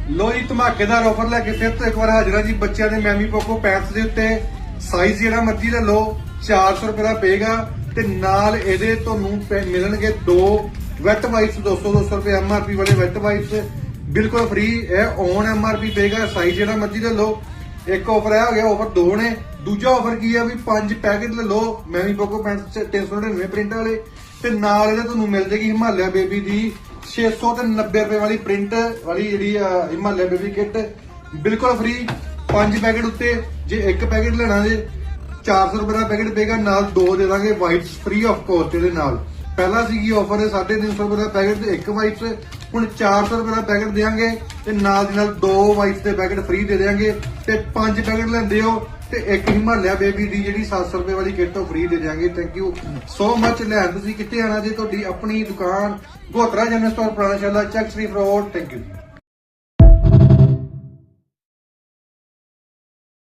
ਲੋ ਜੀ ਧਮਾਕੇਦਾਰ ਆਫਰ ਲੈ ਕੇ ਫਿਰ ਤੋਂ ਇੱਕ ਵਾਰ ਹਾਜ਼ਰ ਹਾਂ ਜੀ ਬੱਚਿਆਂ ਦੇ ਮੈਮੀ ਪੋਕੋ ਪੈਂਟਸ ਦੇ ਉੱਤੇ। ਸਾਈਜ਼ ਜਿਹੜਾ ਮਰਜ਼ੀ ਲੈ ਲਓ, 400 ਰੁਪਏ ਦਾ ਪਏਗਾ ਤੇ ਨਾਲ ਇਹਦੇ ਤੁਹਾਨੂੰ ਮਿਲਣਗੇ 2 ਵੈਟ ਵਾਈਪਸ 200 ਰੁਪਏ MRP ਵਾਲੇ ਵੈਟ ਵਾਈਪਸ ਬਿਲਕੁਲ ਫ੍ਰੀ। ਇਹ ਔਨ MRP ਪਏਗਾ, ਸਾਈਜ਼ ਜਿਹੜਾ ਮਰਜ਼ੀ ਲੈ ਲਓ। ਇੱਕ ਆਫਰ ਹੈ ਹੋ ਗਿਆ, ਆਫਰ 2 ਨੇ। ਦੂਜਾ ਆਫਰ ਕੀ ਹੈ ਵੀ 5 ਪੈਕੇਟ ਲੈ ਲਓ ਮੈਮੀ ਪੋਕੋ ਪੈਂਟਸ 399 ਪ੍ਰਿੰਟ ਵਾਲੇ ਤੇ ਨਾਲ ਇਹਦੇ ਤੁਹਾਨੂੰ ਮਿਲ ਜੇਗੀ ਹਿਮਾਲਿਆ ਬੇਬੀ ਦੀ 600 ਤੇ 90 ਰੁਪਏ ਵਾਲੀ ਪ੍ਰਿੰਟ ਵਾਲੀ ਜਿਹੜੀ ਹਿਮਾਲਿਆ ਬੇਬੀ ਕਿੱਟ ਬਿਲਕੁਲ ਫ੍ਰੀ। 5 ਪੈਕੇਟ ਉੱਤੇ ਜੇ ਇੱਕ ਪੈਕੇਟ ਲੈਣਾ ਜੇ 400 ਰੁਪਏ ਦਾ ਪੈਕੇਟ ਪਏਗਾ, ਨਾਲ 2 ਦੇ ਦਾਂਗੇ ਵਾਈਪਸ ਫ੍ਰੀ ਆਫ ਕੋਸਟ। ਇਹਦੇ ਨਾਲ ਪਹਿਲਾਂ ਸੀਗੀ ਆਫਰ 350 ਰੁਪਏ ਦਾ ਪੈਕੇਟ ਤੇ ਇੱਕ ਵਾਈਪਸ, ਹੁਣ 400 ਰੁਪਏ ਦਾ ਪੈਕੇਟ ਦੇਵਾਂਗੇ ਤੇ ਨਾਲ ਦੀ ਨਾਲ 2 ਵਾਈਪਸ ਦੇ ਪੈਕੇਟ ਫ੍ਰੀ ਦੇ ਦੇਵਾਂਗੇ ਤੇ 5 ਪੈਕੇਟ ਲੈਂਦੇ ਹੋ ਤੇ ਇੱਕ ਹਿਮਾਲਿਆ ਬੇਬੀ ਦੀ ਜਿਹੜੀ 700 ਰੁਪਏ ਵਾਲੀ ਕਿੱਟ ਉਹ ਫ੍ਰੀ ਦੇ ਦੇਵਾਂਗੇ। Thank you so much. ਲੈਣ ਤੁਸੀਂ ਕਿੱਥੇ ਆਣਾ ਜੇ ਤੁਹਾਡੀ ਆਪਣੀ ਦੁਕਾਨ ਗੋਤਰਾ ਜਨਰਲ ਸਟੋਰ ਪੁਰਾਣਾ ਸ਼ਹਿਰ ਦਾ ਚੱਕ ਸਟਰੀਟ ਰੋਡ। Thank you.